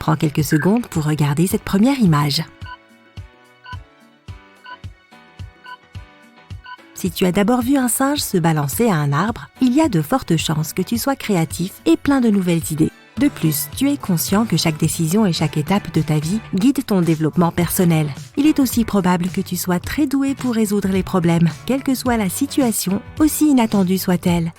Prends quelques secondes pour regarder cette première image. Si tu as d'abord vu un singe se balancer à un arbre, il y a de fortes chances que tu sois créatif et plein de nouvelles idées. De plus, tu es conscient que chaque décision et chaque étape de ta vie guide ton développement personnel. Il est aussi probable que tu sois très doué pour résoudre les problèmes, quelle que soit la situation, aussi inattendue soit-elle.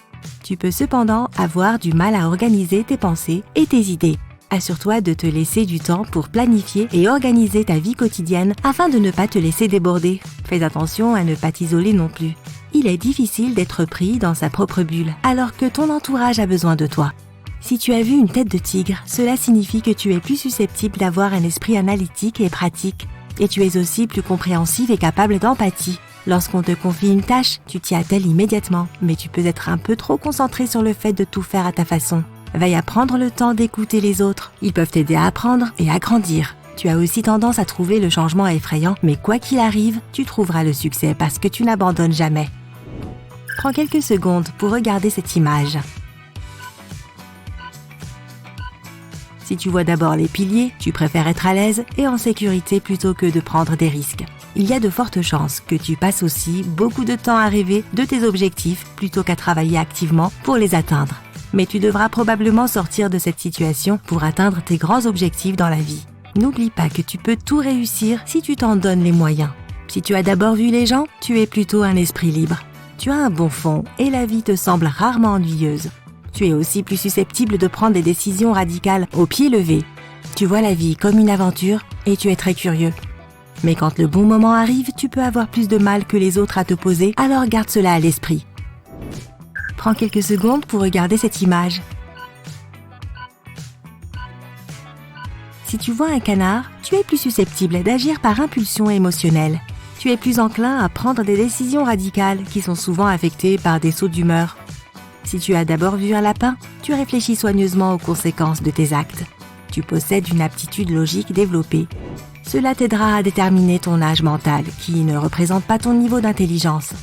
Tu peux cependant avoir du mal à organiser tes pensées et tes idées. Assure-toi de te laisser du temps pour planifier et organiser ta vie quotidienne afin de ne pas te laisser déborder. Fais attention à ne pas t'isoler non plus. Il est difficile d'être pris dans sa propre bulle alors que ton entourage a besoin de toi. Si tu as vu une tête de tigre, cela signifie que tu es plus susceptible d'avoir un esprit analytique et pratique. Et tu es aussi plus compréhensive et capable d'empathie. Lorsqu'on te confie une tâche, tu t'y attelles immédiatement, mais tu peux être un peu trop concentré sur le fait de tout faire à ta façon. Veille à prendre le temps d'écouter les autres. Ils peuvent t'aider à apprendre et à grandir. Tu as aussi tendance à trouver le changement effrayant, mais quoi qu'il arrive, tu trouveras le succès parce que tu n'abandonnes jamais. Prends quelques secondes pour regarder cette image. Si tu vois d'abord les piliers, tu préfères être à l'aise et en sécurité plutôt que de prendre des risques. Il y a de fortes chances que tu passes aussi beaucoup de temps à rêver de tes objectifs plutôt qu'à travailler activement pour les atteindre. Mais tu devras probablement sortir de cette situation pour atteindre tes grands objectifs dans la vie. N'oublie pas que tu peux tout réussir si tu t'en donnes les moyens. Si tu as d'abord vu les gens, tu es plutôt un esprit libre. Tu as un bon fond et la vie te semble rarement ennuyeuse. Tu es aussi plus susceptible de prendre des décisions radicales au pied levé. Tu vois la vie comme une aventure et tu es très curieux. Mais quand le bon moment arrive, tu peux avoir plus de mal que les autres à te poser, alors garde cela à l'esprit. Prends quelques secondes pour regarder cette image. Si tu vois un canard, tu es plus susceptible d'agir par impulsion émotionnelle. Tu es plus enclin à prendre des décisions radicales qui sont souvent affectées par des sauts d'humeur. Si tu as d'abord vu un lapin, tu réfléchis soigneusement aux conséquences de tes actes. Tu possèdes une aptitude logique développée. Cela t'aidera à déterminer ton âge mental, qui ne représente pas ton niveau d'intelligence.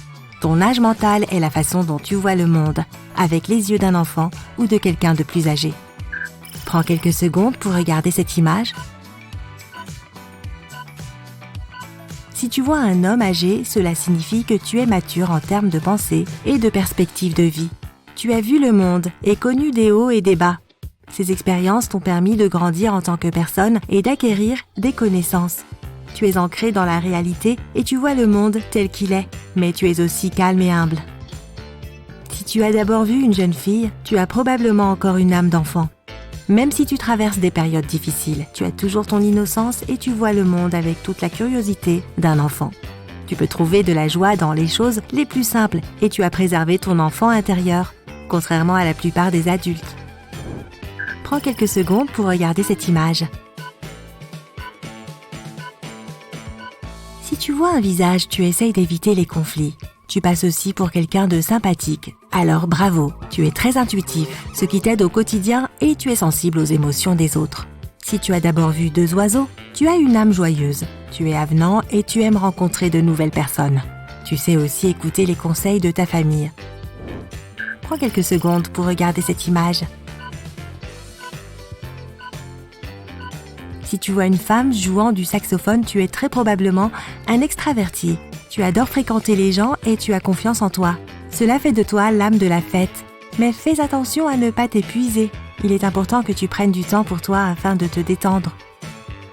Ton âge mental est la façon dont tu vois le monde, avec les yeux d'un enfant ou de quelqu'un de plus âgé. Prends quelques secondes pour regarder cette image. Si tu vois un homme âgé, cela signifie que tu es mature en termes de pensée et de perspective de vie. Tu as vu le monde et connu des hauts et des bas. Ces expériences t'ont permis de grandir en tant que personne et d'acquérir des connaissances. Tu es ancré dans la réalité et tu vois le monde tel qu'il est, mais tu es aussi calme et humble. Si tu as d'abord vu une jeune fille, tu as probablement encore une âme d'enfant. Même si tu traverses des périodes difficiles, tu as toujours ton innocence et tu vois le monde avec toute la curiosité d'un enfant. Tu peux trouver de la joie dans les choses les plus simples et tu as préservé ton enfant intérieur, contrairement à la plupart des adultes. Prends quelques secondes pour regarder cette image. Si tu vois un visage, tu essayes d'éviter les conflits. Tu passes aussi pour quelqu'un de sympathique. Alors bravo, tu es très intuitif, ce qui t'aide au quotidien et tu es sensible aux émotions des autres. Si tu as d'abord vu deux oiseaux, tu as une âme joyeuse. Tu es avenant et tu aimes rencontrer de nouvelles personnes. Tu sais aussi écouter les conseils de ta famille. Prends quelques secondes pour regarder cette image. Si tu vois une femme jouant du saxophone, tu es très probablement un extraverti. Tu adores fréquenter les gens et tu as confiance en toi. Cela fait de toi l'âme de la fête. Mais fais attention à ne pas t'épuiser. Il est important que tu prennes du temps pour toi afin de te détendre.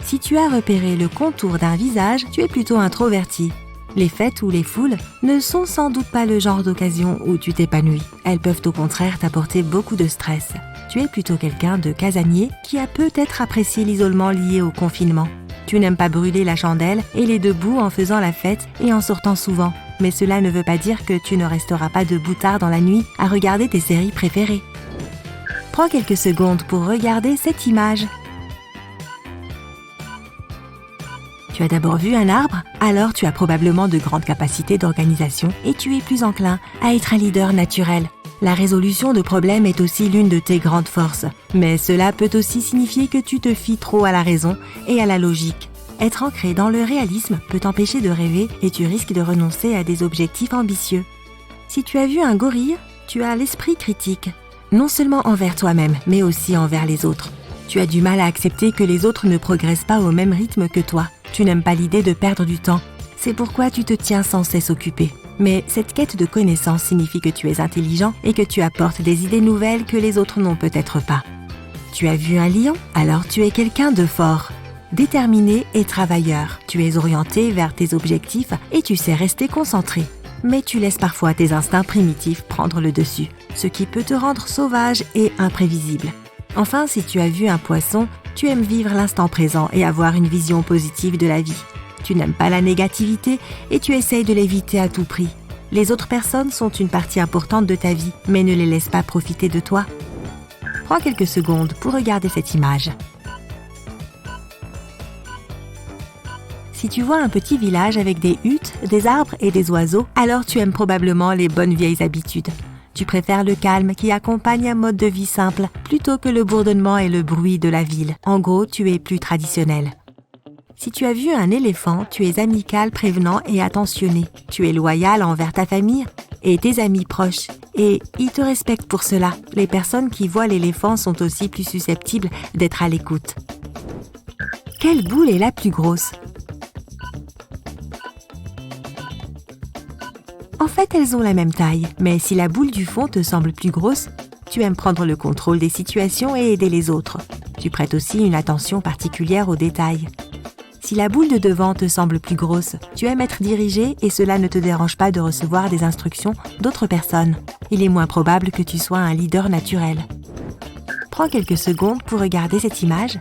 Si tu as repéré le contour d'un visage, tu es plutôt introverti. Les fêtes ou les foules ne sont sans doute pas le genre d'occasion où tu t'épanouis. Elles peuvent au contraire t'apporter beaucoup de stress. Tu es plutôt quelqu'un de casanier qui a peut-être apprécié l'isolement lié au confinement. Tu n'aimes pas brûler la chandelle et les debout en faisant la fête et en sortant souvent. Mais cela ne veut pas dire que tu ne resteras pas debout tard dans la nuit à regarder tes séries préférées. Prends quelques secondes pour regarder cette image. Tu as d'abord vu un arbre, alors tu as probablement de grandes capacités d'organisation et tu es plus enclin à être un leader naturel. La résolution de problèmes est aussi l'une de tes grandes forces, mais cela peut aussi signifier que tu te fies trop à la raison et à la logique. Être ancré dans le réalisme peut t'empêcher de rêver et tu risques de renoncer à des objectifs ambitieux. Si tu as vu un gorille, tu as l'esprit critique, non seulement envers toi-même, mais aussi envers les autres. Tu as du mal à accepter que les autres ne progressent pas au même rythme que toi. Tu n'aimes pas l'idée de perdre du temps. C'est pourquoi tu te tiens sans cesse occupé. Mais cette quête de connaissance signifie que tu es intelligent et que tu apportes des idées nouvelles que les autres n'ont peut-être pas. Tu as vu un lion? Alors tu es quelqu'un de fort, déterminé et travailleur. Tu es orienté vers tes objectifs et tu sais rester concentré. Mais tu laisses parfois tes instincts primitifs prendre le dessus, ce qui peut te rendre sauvage et imprévisible. Enfin, si tu as vu un poisson, tu aimes vivre l'instant présent et avoir une vision positive de la vie. Tu n'aimes pas la négativité et tu essayes de l'éviter à tout prix. Les autres personnes sont une partie importante de ta vie, mais ne les laisse pas profiter de toi. Prends quelques secondes pour regarder cette image. Si tu vois un petit village avec des huttes, des arbres et des oiseaux, alors tu aimes probablement les bonnes vieilles habitudes. Tu préfères le calme qui accompagne un mode de vie simple, plutôt que le bourdonnement et le bruit de la ville. En gros, tu es plus traditionnel. Si tu as vu un éléphant, tu es amical, prévenant et attentionné. Tu es loyal envers ta famille et tes amis proches. Et ils te respectent pour cela. Les personnes qui voient l'éléphant sont aussi plus susceptibles d'être à l'écoute. Quelle boule est la plus grosse ? En fait, elles ont la même taille, mais si la boule du fond te semble plus grosse, tu aimes prendre le contrôle des situations et aider les autres. Tu prêtes aussi une attention particulière aux détails. Si la boule de devant te semble plus grosse, tu aimes être dirigé et cela ne te dérange pas de recevoir des instructions d'autres personnes. Il est moins probable que tu sois un leader naturel. Prends quelques secondes pour regarder cette image.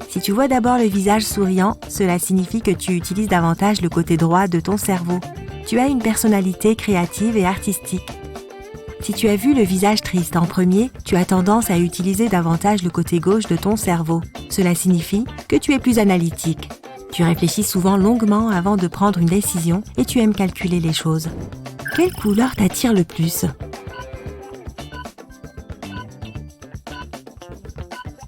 Si tu vois d'abord le visage souriant, cela signifie que tu utilises davantage le côté droit de ton cerveau. Tu as une personnalité créative et artistique. Si tu as vu le visage triste en premier, tu as tendance à utiliser davantage le côté gauche de ton cerveau. Cela signifie que tu es plus analytique. Tu réfléchis souvent longuement avant de prendre une décision et tu aimes calculer les choses. Quelle couleur t'attire le plus ?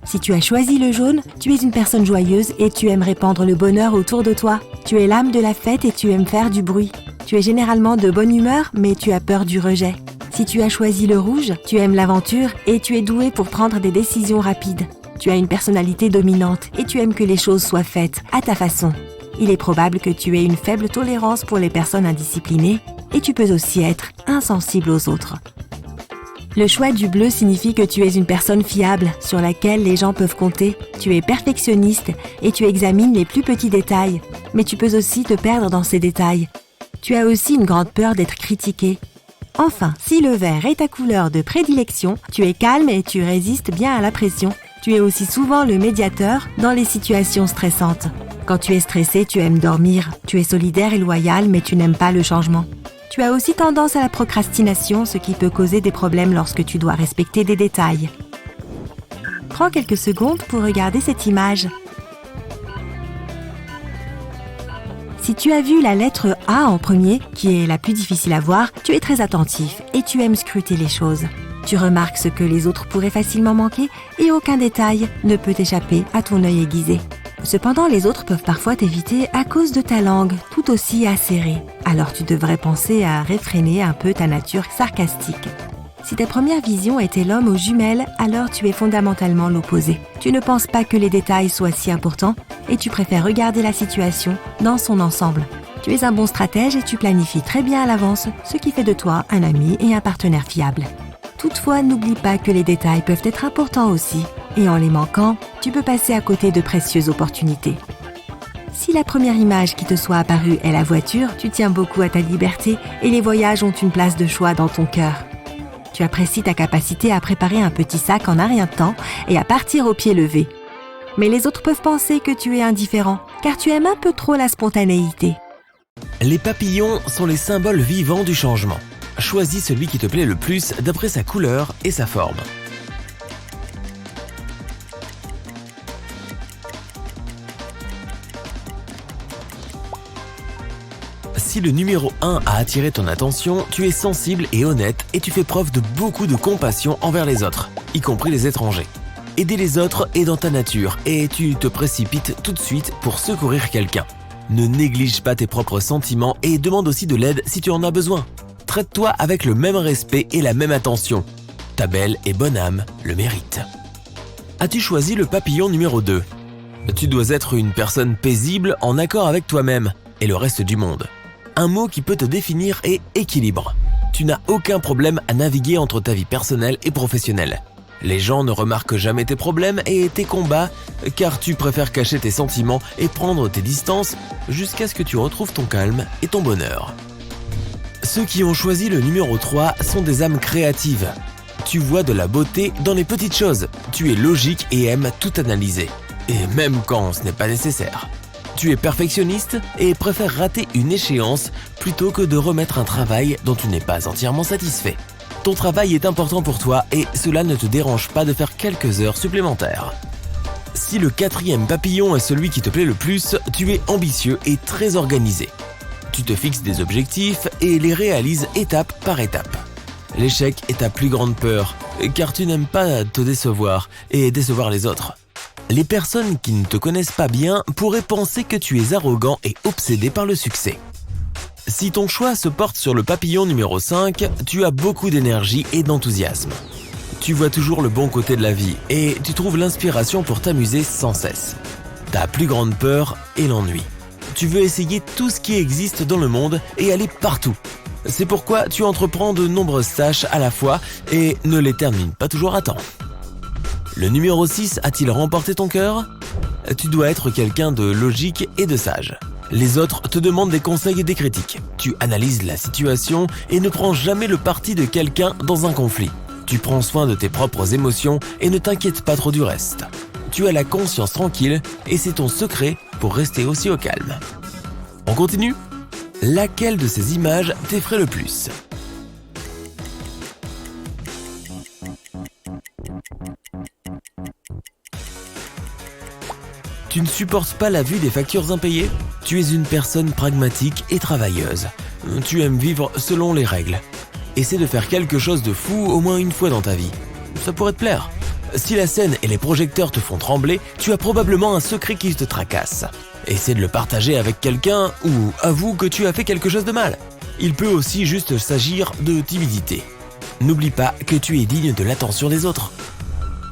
Si tu as choisi le jaune, tu es une personne joyeuse et tu aimes répandre le bonheur autour de toi. Tu es l'âme de la fête et tu aimes faire du bruit. Tu es généralement de bonne humeur, mais tu as peur du rejet. Si tu as choisi le rouge, tu aimes l'aventure et tu es doué pour prendre des décisions rapides. Tu as une personnalité dominante et tu aimes que les choses soient faites à ta façon. Il est probable que tu aies une faible tolérance pour les personnes indisciplinées et tu peux aussi être insensible aux autres. Le choix du bleu signifie que tu es une personne fiable sur laquelle les gens peuvent compter. Tu es perfectionniste et tu examines les plus petits détails, mais tu peux aussi te perdre dans ces détails. Tu as aussi une grande peur d'être critiqué. Enfin, si le vert est ta couleur de prédilection, tu es calme et tu résistes bien à la pression. Tu es aussi souvent le médiateur dans les situations stressantes. Quand tu es stressé, tu aimes dormir. Tu es solidaire et loyal, mais tu n'aimes pas le changement. Tu as aussi tendance à la procrastination, ce qui peut causer des problèmes lorsque tu dois respecter des détails. Prends quelques secondes pour regarder cette image. Si tu as vu la lettre A en premier, qui est la plus difficile à voir, tu es très attentif et tu aimes scruter les choses. Tu remarques ce que les autres pourraient facilement manquer et aucun détail ne peut échapper à ton œil aiguisé. Cependant, les autres peuvent parfois t'éviter à cause de ta langue, tout aussi acérée. Alors tu devrais penser à réfréner un peu ta nature sarcastique. Si ta première vision était l'homme aux jumelles, alors tu es fondamentalement l'opposé. Tu ne penses pas que les détails soient si importants et tu préfères regarder la situation dans son ensemble. Tu es un bon stratège et tu planifies très bien à l'avance, ce qui fait de toi un ami et un partenaire fiable. Toutefois, n'oublie pas que les détails peuvent être importants aussi. Et en les manquant, tu peux passer à côté de précieuses opportunités. Si la première image qui te soit apparue est la voiture, tu tiens beaucoup à ta liberté et les voyages ont une place de choix dans ton cœur. Tu apprécies ta capacité à préparer un petit sac en un rien de temps et à partir au pied levé. Mais les autres peuvent penser que tu es indifférent, car tu aimes un peu trop la spontanéité. Les papillons sont les symboles vivants du changement. Choisis celui qui te plaît le plus d'après sa couleur et sa forme. Si le numéro 1 a attiré ton attention, tu es sensible et honnête et tu fais preuve de beaucoup de compassion envers les autres, y compris les étrangers. Aider les autres est dans ta nature et tu te précipites tout de suite pour secourir quelqu'un. Ne néglige pas tes propres sentiments et demande aussi de l'aide si tu en as besoin. Traite-toi avec le même respect et la même attention. Ta belle et bonne âme le méritent. As-tu choisi le papillon numéro 2 ? Tu dois être une personne paisible en accord avec toi-même et le reste du monde. Un mot qui peut te définir est équilibre. Tu n'as aucun problème à naviguer entre ta vie personnelle et professionnelle. Les gens ne remarquent jamais tes problèmes et tes combats car tu préfères cacher tes sentiments et prendre tes distances jusqu'à ce que tu retrouves ton calme et ton bonheur. Ceux qui ont choisi le numéro 3 sont des âmes créatives. Tu vois de la beauté dans les petites choses. Tu es logique et aimes tout analyser. Et même quand ce n'est pas nécessaire. Tu es perfectionniste et préfères rater une échéance plutôt que de remettre un travail dont tu n'es pas entièrement satisfait. Ton travail est important pour toi et cela ne te dérange pas de faire quelques heures supplémentaires. Si le 4e papillon est celui qui te plaît le plus, tu es ambitieux et très organisé. Tu te fixes des objectifs et les réalises étape par étape. L'échec est ta plus grande peur, car tu n'aimes pas te décevoir et décevoir les autres. Les personnes qui ne te connaissent pas bien pourraient penser que tu es arrogant et obsédé par le succès. Si ton choix se porte sur le papillon numéro 5, tu as beaucoup d'énergie et d'enthousiasme. Tu vois toujours le bon côté de la vie et tu trouves l'inspiration pour t'amuser sans cesse. Ta plus grande peur est l'ennui. Tu veux essayer tout ce qui existe dans le monde et aller partout. C'est pourquoi tu entreprends de nombreuses tâches à la fois et ne les termines pas toujours à temps. Le numéro 6 a-t-il remporté ton cœur ? Tu dois être quelqu'un de logique et de sage. Les autres te demandent des conseils et des critiques. Tu analyses la situation et ne prends jamais le parti de quelqu'un dans un conflit. Tu prends soin de tes propres émotions et ne t'inquiètes pas trop du reste. Tu as la conscience tranquille et c'est ton secret pour rester aussi au calme. On continue ? Laquelle de ces images t'effraie le plus ? Tu ne supportes pas la vue des factures impayées ? Tu es une personne pragmatique et travailleuse. Tu aimes vivre selon les règles. Essaie de faire quelque chose de fou au moins une fois dans ta vie. Ça pourrait te plaire. Si la scène et les projecteurs te font trembler, tu as probablement un secret qui te tracasse. Essaie de le partager avec quelqu'un ou avoue que tu as fait quelque chose de mal. Il peut aussi juste s'agir de timidité. N'oublie pas que tu es digne de l'attention des autres.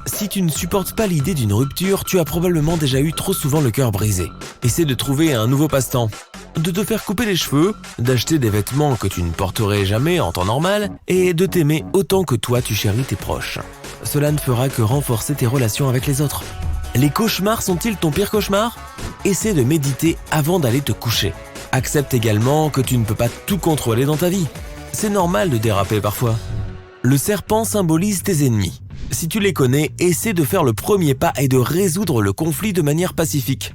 Si tu ne supportes pas l'idée d'une rupture, tu as probablement déjà eu trop souvent le cœur brisé. Essaie de trouver un nouveau passe-temps. De te faire couper les cheveux, d'acheter des vêtements que tu ne porterais jamais en temps normal et de t'aimer autant que toi tu chéris tes proches. Cela ne fera que renforcer tes relations avec les autres. Les cauchemars sont-ils ton pire cauchemar ? Essaie de méditer avant d'aller te coucher. Accepte également que tu ne peux pas tout contrôler dans ta vie. C'est normal de déraper parfois. Le serpent symbolise tes ennemis. Si tu les connais, essaie de faire le premier pas et de résoudre le conflit de manière pacifique.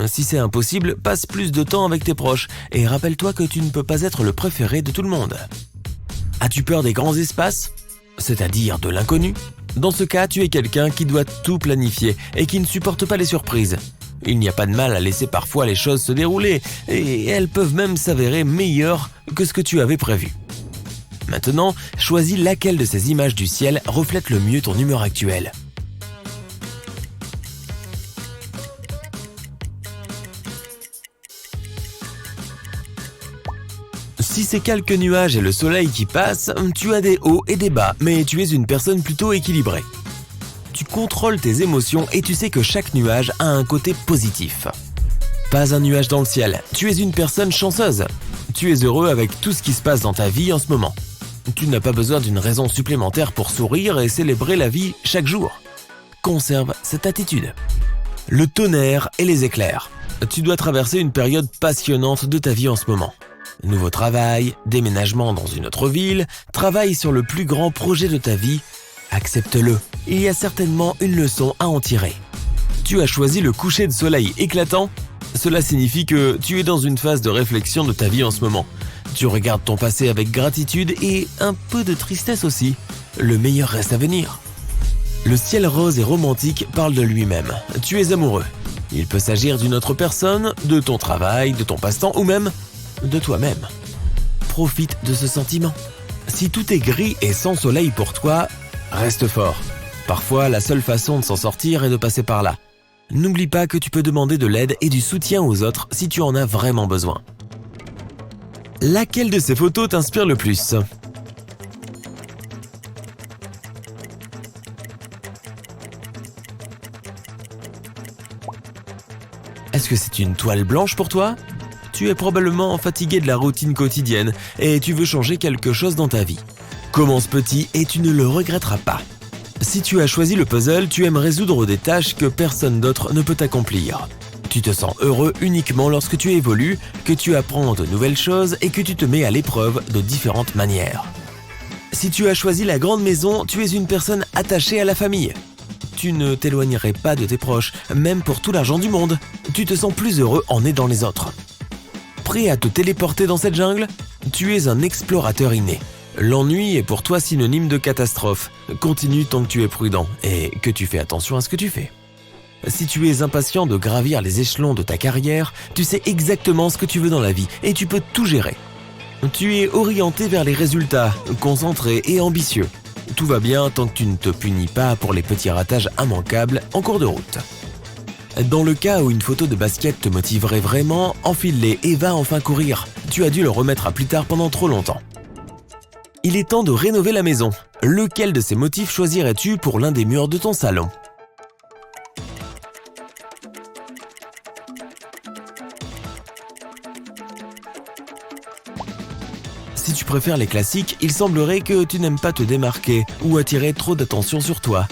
Si c'est impossible, passe plus de temps avec tes proches et rappelle-toi que tu ne peux pas être le préféré de tout le monde. As-tu peur des grands espaces ? C'est-à-dire de l'inconnu ? Dans ce cas, tu es quelqu'un qui doit tout planifier et qui ne supporte pas les surprises. Il n'y a pas de mal à laisser parfois les choses se dérouler et elles peuvent même s'avérer meilleures que ce que tu avais prévu. Maintenant, choisis laquelle de ces images du ciel reflète le mieux ton humeur actuelle. Si c'est quelques nuages et le soleil qui passent, tu as des hauts et des bas, mais tu es une personne plutôt équilibrée. Tu contrôles tes émotions et tu sais que chaque nuage a un côté positif. Pas un nuage dans le ciel, tu es une personne chanceuse. Tu es heureux avec tout ce qui se passe dans ta vie en ce moment. Tu n'as pas besoin d'une raison supplémentaire pour sourire et célébrer la vie chaque jour. Conserve cette attitude. Le tonnerre et les éclairs. Tu dois traverser une période passionnante de ta vie en ce moment. Nouveau travail, déménagement dans une autre ville, travail sur le plus grand projet de ta vie. Accepte-le. Il y a certainement une leçon à en tirer. Tu as choisi le coucher de soleil éclatant. Cela signifie que tu es dans une phase de réflexion de ta vie en ce moment. Tu regardes ton passé avec gratitude et un peu de tristesse aussi. Le meilleur reste à venir. Le ciel rose et romantique parle de lui-même. Tu es amoureux. Il peut s'agir d'une autre personne, de ton travail, de ton passe-temps ou même de toi-même. Profite de ce sentiment. Si tout est gris et sans soleil pour toi, reste fort. Parfois, la seule façon de s'en sortir est de passer par là. N'oublie pas que tu peux demander de l'aide et du soutien aux autres si tu en as vraiment besoin. Laquelle de ces photos t'inspire le plus ? Est-ce que c'est une toile blanche pour toi ? Tu es probablement fatigué de la routine quotidienne et tu veux changer quelque chose dans ta vie. Commence petit et tu ne le regretteras pas. Si tu as choisi le puzzle, tu aimes résoudre des tâches que personne d'autre ne peut accomplir. Tu te sens heureux uniquement lorsque tu évolues, que tu apprends de nouvelles choses et que tu te mets à l'épreuve de différentes manières. Si tu as choisi la grande maison, tu es une personne attachée à la famille. Tu ne t'éloignerais pas de tes proches, même pour tout l'argent du monde. Tu te sens plus heureux en aidant les autres. Prêt à te téléporter dans cette jungle ? Tu es un explorateur inné. L'ennui est pour toi synonyme de catastrophe. Continue tant que tu es prudent et que tu fais attention à ce que tu fais. Si tu es impatient de gravir les échelons de ta carrière, tu sais exactement ce que tu veux dans la vie et tu peux tout gérer. Tu es orienté vers les résultats, concentré et ambitieux. Tout va bien tant que tu ne te punis pas pour les petits ratages immanquables en cours de route. Dans le cas où une photo de basket te motiverait vraiment, enfile-les et va enfin courir. Tu as dû le remettre à plus tard pendant trop longtemps. Il est temps de rénover la maison. Lequel de ces motifs choisirais-tu pour l'un des murs de ton salon ? Si tu préfères les classiques, il semblerait que tu n'aimes pas te démarquer ou attirer trop d'attention sur toi.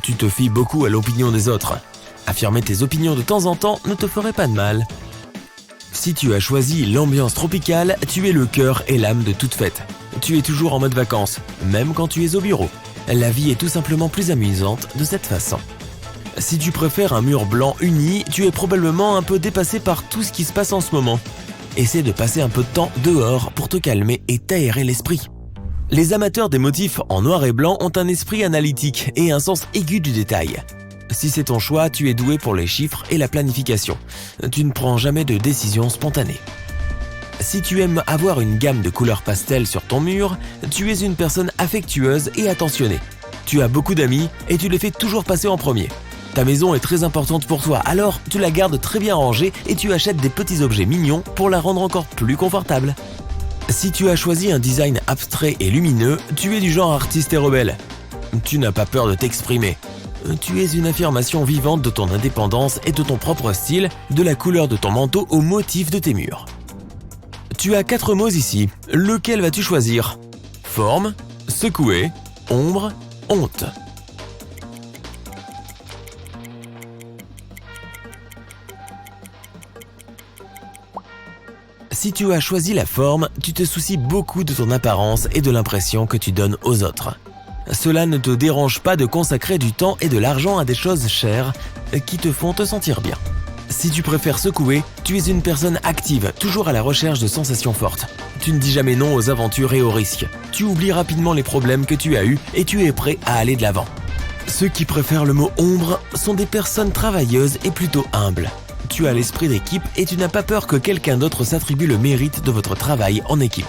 Tu te fies beaucoup à l'opinion des autres. Affirmer tes opinions de temps en temps ne te ferait pas de mal. Si tu as choisi l'ambiance tropicale, tu es le cœur et l'âme de toute fête. Tu es toujours en mode vacances, même quand tu es au bureau. La vie est tout simplement plus amusante de cette façon. Si tu préfères un mur blanc uni, tu es probablement un peu dépassé par tout ce qui se passe en ce moment. Essaie de passer un peu de temps dehors pour te calmer et t'aérer l'esprit. Les amateurs des motifs en noir et blanc ont un esprit analytique et un sens aigu du détail. Si c'est ton choix, tu es doué pour les chiffres et la planification. Tu ne prends jamais de décision spontanée. Si tu aimes avoir une gamme de couleurs pastel sur ton mur, tu es une personne affectueuse et attentionnée. Tu as beaucoup d'amis et tu les fais toujours passer en premier. Ta maison est très importante pour toi, alors tu la gardes très bien rangée et tu achètes des petits objets mignons pour la rendre encore plus confortable. Si tu as choisi un design abstrait et lumineux, tu es du genre artiste et rebelle. Tu n'as pas peur de t'exprimer. Tu es une affirmation vivante de ton indépendance et de ton propre style, de la couleur de ton manteau au motif de tes murs. Tu as 4 mots ici. Lequel vas-tu choisir ? Forme, secouer, ombre, honte. Si tu as choisi la forme, tu te soucies beaucoup de ton apparence et de l'impression que tu donnes aux autres. Cela ne te dérange pas de consacrer du temps et de l'argent à des choses chères qui te font te sentir bien. Si tu préfères secouer, tu es une personne active, toujours à la recherche de sensations fortes. Tu ne dis jamais non aux aventures et aux risques. Tu oublies rapidement les problèmes que tu as eus et tu es prêt à aller de l'avant. Ceux qui préfèrent le mot ombre sont des personnes travailleuses et plutôt humbles. Tu as l'esprit d'équipe et tu n'as pas peur que quelqu'un d'autre s'attribue le mérite de votre travail en équipe.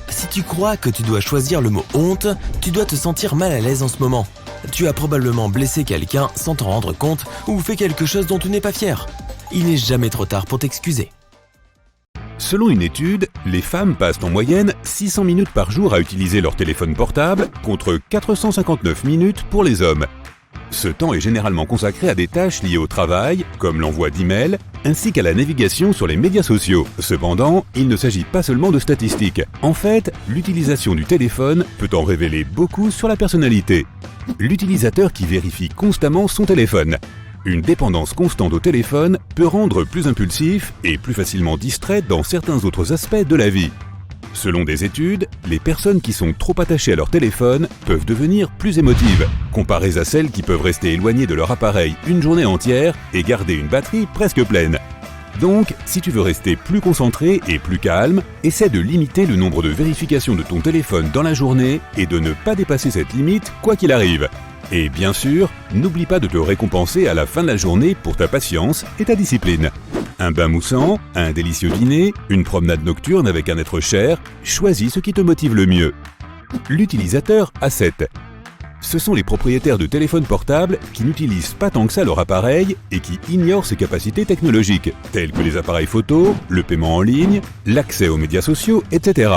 Si tu crois que tu dois choisir le mot honte, tu dois te sentir mal à l'aise en ce moment. Tu as probablement blessé quelqu'un sans t'en rendre compte ou fait quelque chose dont tu n'es pas fier. Il n'est jamais trop tard pour t'excuser. Selon une étude, les femmes passent en moyenne 600 minutes par jour à utiliser leur téléphone portable contre 459 minutes pour les hommes. Ce temps est généralement consacré à des tâches liées au travail, comme l'envoi d'emails, ainsi qu'à la navigation sur les médias sociaux. Cependant, il ne s'agit pas seulement de statistiques. En fait, l'utilisation du téléphone peut en révéler beaucoup sur la personnalité. L'utilisateur qui vérifie constamment son téléphone. Une dépendance constante au téléphone peut rendre plus impulsif et plus facilement distrait dans certains autres aspects de la vie. Selon des études, les personnes qui sont trop attachées à leur téléphone peuvent devenir plus émotives, comparées à celles qui peuvent rester éloignées de leur appareil une journée entière et garder une batterie presque pleine. Donc, si tu veux rester plus concentré et plus calme, essaie de limiter le nombre de vérifications de ton téléphone dans la journée et de ne pas dépasser cette limite quoi qu'il arrive. Et bien sûr, n'oublie pas de te récompenser à la fin de la journée pour ta patience et ta discipline. Un bain moussant, un délicieux dîner, une promenade nocturne avec un être cher, choisis ce qui te motive le mieux. L'utilisateur A7. Ce sont les propriétaires de téléphones portables qui n'utilisent pas tant que ça leur appareil et qui ignorent ses capacités technologiques, telles que les appareils photo, le paiement en ligne, l'accès aux médias sociaux, etc.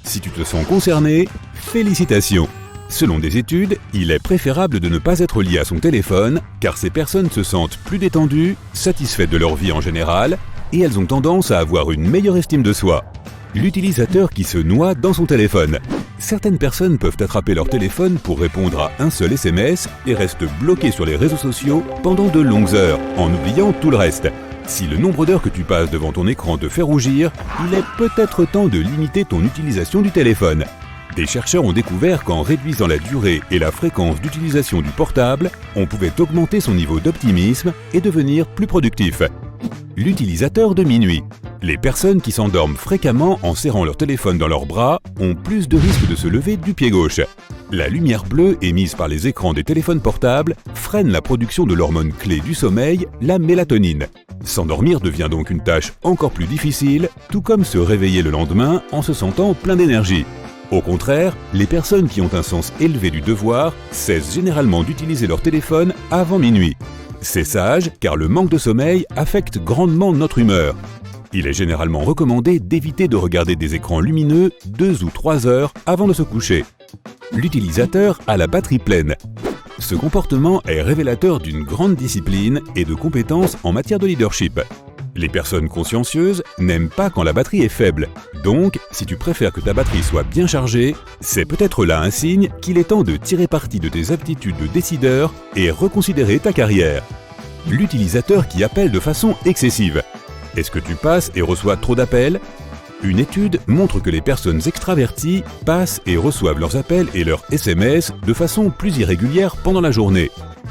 Si tu te sens concerné, félicitations! Selon des études, il est préférable de ne pas être lié à son téléphone car ces personnes se sentent plus détendues, satisfaites de leur vie en général et elles ont tendance à avoir une meilleure estime de soi. L'utilisateur qui se noie dans son téléphone. Certaines personnes peuvent attraper leur téléphone pour répondre à un seul SMS et restent bloquées sur les réseaux sociaux pendant de longues heures, en oubliant tout le reste. Si le nombre d'heures que tu passes devant ton écran te fait rougir, il est peut-être temps de limiter ton utilisation du téléphone. Des chercheurs ont découvert qu'en réduisant la durée et la fréquence d'utilisation du portable, on pouvait augmenter son niveau d'optimisme et devenir plus productif. L'utilisateur de minuit. Les personnes qui s'endorment fréquemment en serrant leur téléphone dans leurs bras ont plus de risques de se lever du pied gauche. La lumière bleue émise par les écrans des téléphones portables freine la production de l'hormone clé du sommeil, la mélatonine. S'endormir devient donc une tâche encore plus difficile, tout comme se réveiller le lendemain en se sentant plein d'énergie. Au contraire, les personnes qui ont un sens élevé du devoir cessent généralement d'utiliser leur téléphone avant minuit. C'est sage car le manque de sommeil affecte grandement notre humeur. Il est généralement recommandé d'éviter de regarder des écrans lumineux 2 ou 3 heures avant de se coucher. L'utilisateur a la batterie pleine. Ce comportement est révélateur d'une grande discipline et de compétences en matière de leadership. Les personnes consciencieuses n'aiment pas quand la batterie est faible. Donc, si tu préfères que ta batterie soit bien chargée, c'est peut-être là un signe qu'il est temps de tirer parti de tes aptitudes de décideur et reconsidérer ta carrière. L'utilisateur qui appelle de façon excessive. Est-ce que tu passes et reçois trop d'appels ? Une étude montre que les personnes extraverties passent et reçoivent leurs appels et leurs SMS de façon plus irrégulière pendant la journée.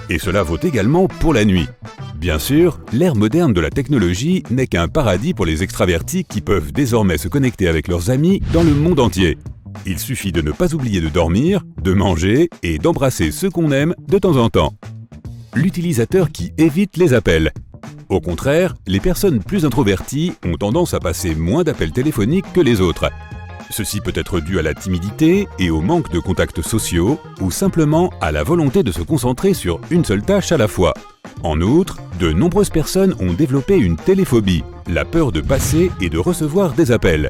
Et cela vaut également pour la nuit. Bien sûr, l'ère moderne de la technologie n'est qu'un paradis pour les extravertis qui peuvent désormais se connecter avec leurs amis dans le monde entier. Il suffit de ne pas oublier de dormir, de manger et d'embrasser ceux qu'on aime de temps en temps. L'utilisateur qui évite les appels. Au contraire, les personnes plus introverties ont tendance à passer moins d'appels téléphoniques que les autres. Ceci peut être dû à la timidité et au manque de contacts sociaux ou simplement à la volonté de se concentrer sur une seule tâche à la fois. En outre, de nombreuses personnes ont développé une téléphobie, la peur de passer et de recevoir des appels.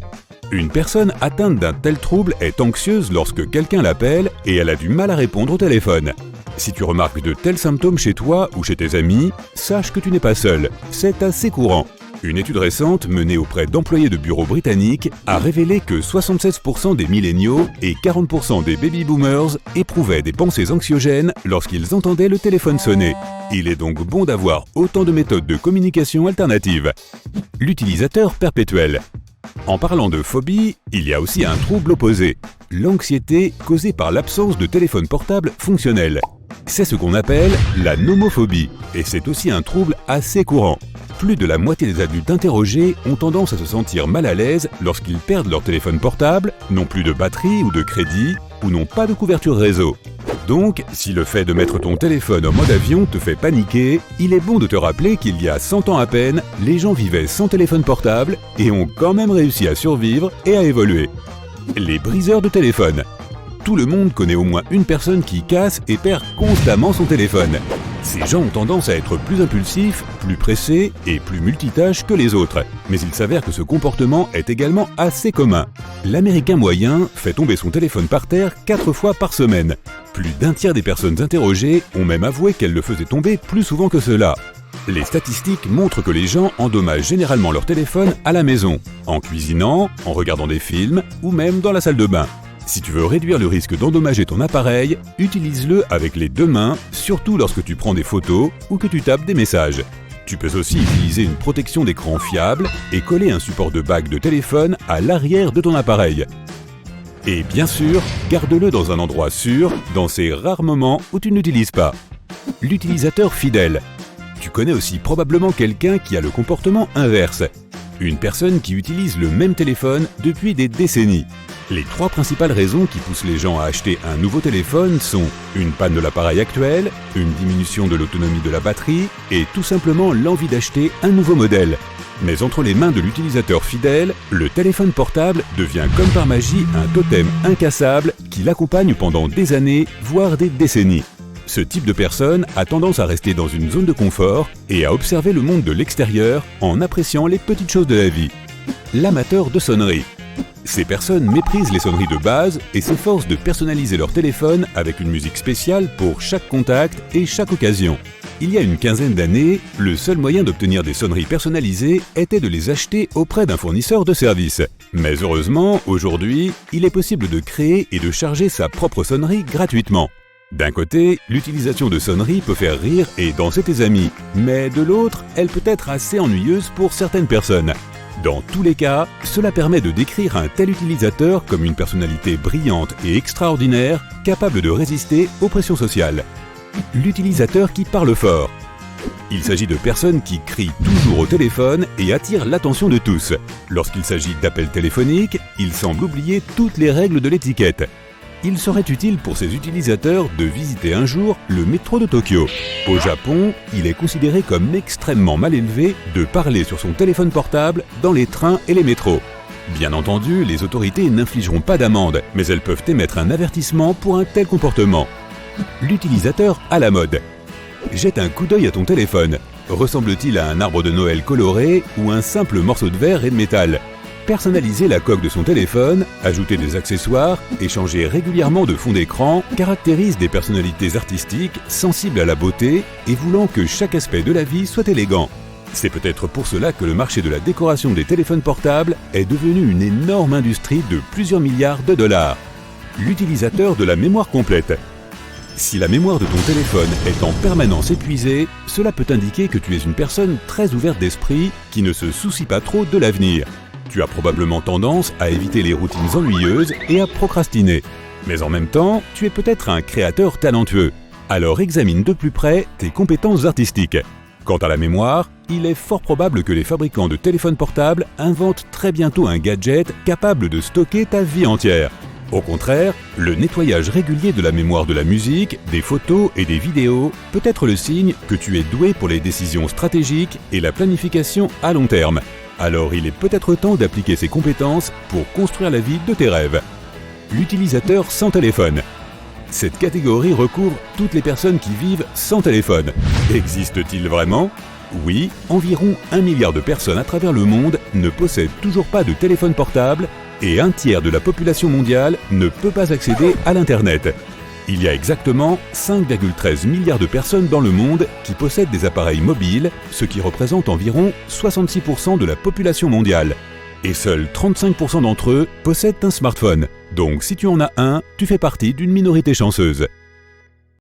Une personne atteinte d'un tel trouble est anxieuse lorsque quelqu'un l'appelle et elle a du mal à répondre au téléphone. Si tu remarques de tels symptômes chez toi ou chez tes amis, sache que tu n'es pas seul, c'est assez courant. Une étude récente menée auprès d'employés de bureaux britanniques a révélé que 76% des milléniaux et 40% des baby-boomers éprouvaient des pensées anxiogènes lorsqu'ils entendaient le téléphone sonner. Il est donc bon d'avoir autant de méthodes de communication alternatives. L'utilisateur perpétuel. En parlant de phobie, il y a aussi un trouble opposé, l'anxiété causée par l'absence de téléphone portable fonctionnel. C'est ce qu'on appelle la nomophobie, et c'est aussi un trouble assez courant. Plus de la moitié des adultes interrogés ont tendance à se sentir mal à l'aise lorsqu'ils perdent leur téléphone portable, n'ont plus de batterie ou de crédit, ou n'ont pas de couverture réseau. Donc, si le fait de mettre ton téléphone en mode avion te fait paniquer, il est bon de te rappeler qu'il y a 100 ans à peine, les gens vivaient sans téléphone portable et ont quand même réussi à survivre et à évoluer. Les briseurs de téléphone. Tout le monde connaît au moins une personne qui casse et perd constamment son téléphone. Ces gens ont tendance à être plus impulsifs, plus pressés et plus multitâches que les autres. Mais il s'avère que ce comportement est également assez commun. L'Américain moyen fait tomber son téléphone par terre 4 fois par semaine. Plus d'un tiers des personnes interrogées ont même avoué qu'elles le faisaient tomber plus souvent que cela. Les statistiques montrent que les gens endommagent généralement leur téléphone à la maison, en cuisinant, en regardant des films ou même dans la salle de bain. Si tu veux réduire le risque d'endommager ton appareil, utilise-le avec les 2 mains, surtout lorsque tu prends des photos ou que tu tapes des messages. Tu peux aussi utiliser une protection d'écran fiable et coller un support de bague de téléphone à l'arrière de ton appareil. Et bien sûr, garde-le dans un endroit sûr, dans ces rares moments où tu ne l'utilises pas. L'utilisateur fidèle. Tu connais aussi probablement quelqu'un qui a le comportement inverse. Une personne qui utilise le même téléphone depuis des décennies. Les 3 principales raisons qui poussent les gens à acheter un nouveau téléphone sont une panne de l'appareil actuel, une diminution de l'autonomie de la batterie et tout simplement l'envie d'acheter un nouveau modèle. Mais entre les mains de l'utilisateur fidèle, le téléphone portable devient comme par magie un totem incassable qui l'accompagne pendant des années, voire des décennies. Ce type de personne a tendance à rester dans une zone de confort et à observer le monde de l'extérieur en appréciant les petites choses de la vie. L'amateur de sonnerie. Ces personnes méprisent les sonneries de base et s'efforcent de personnaliser leur téléphone avec une musique spéciale pour chaque contact et chaque occasion. Il y a une quinzaine d'années, le seul moyen d'obtenir des sonneries personnalisées était de les acheter auprès d'un fournisseur de services. Mais heureusement, aujourd'hui, il est possible de créer et de charger sa propre sonnerie gratuitement. D'un côté, l'utilisation de sonneries peut faire rire et danser tes amis, mais de l'autre, elle peut être assez ennuyeuse pour certaines personnes. Dans tous les cas, cela permet de décrire un tel utilisateur comme une personnalité brillante et extraordinaire, capable de résister aux pressions sociales. L'utilisateur qui parle fort. Il s'agit de personnes qui crient toujours au téléphone et attirent l'attention de tous. Lorsqu'il s'agit d'appels téléphoniques, ils semblent oublier toutes les règles de l'étiquette. Il serait utile pour ces utilisateurs de visiter un jour le métro de Tokyo. Au Japon, il est considéré comme extrêmement mal élevé de parler sur son téléphone portable dans les trains et les métros. Bien entendu, les autorités n'infligeront pas d'amende, mais elles peuvent émettre un avertissement pour un tel comportement. L'utilisateur à la mode. Jette un coup d'œil à ton téléphone. Ressemble-t-il à un arbre de Noël coloré ou un simple morceau de verre et de métal ? Personnaliser la coque de son téléphone, ajouter des accessoires et changer régulièrement de fond d'écran caractérise des personnalités artistiques sensibles à la beauté et voulant que chaque aspect de la vie soit élégant. C'est peut-être pour cela que le marché de la décoration des téléphones portables est devenu une énorme industrie de plusieurs milliards de dollars. L'utilisateur de la mémoire complète. Si la mémoire de ton téléphone est en permanence épuisée, cela peut indiquer que tu es une personne très ouverte d'esprit qui ne se soucie pas trop de l'avenir. Tu as probablement tendance à éviter les routines ennuyeuses et à procrastiner. Mais en même temps, tu es peut-être un créateur talentueux. Alors examine de plus près tes compétences artistiques. Quant à la mémoire, il est fort probable que les fabricants de téléphones portables inventent très bientôt un gadget capable de stocker ta vie entière. Au contraire, le nettoyage régulier de la mémoire de la musique, des photos et des vidéos peut être le signe que tu es doué pour les décisions stratégiques et la planification à long terme. Alors il est peut-être temps d'appliquer ces compétences pour construire la vie de tes rêves. L'utilisateur sans téléphone. Cette catégorie recouvre toutes les personnes qui vivent sans téléphone. Existe-t-il vraiment ? Oui, environ 1 milliard de personnes à travers le monde ne possèdent toujours pas de téléphone portable et un tiers de la population mondiale ne peut pas accéder à l'Internet. Il y a exactement 5,13 milliards de personnes dans le monde qui possèdent des appareils mobiles, ce qui représente environ 66% de la population mondiale. Et seuls 35% d'entre eux possèdent un smartphone. Donc si tu en as un, tu fais partie d'une minorité chanceuse.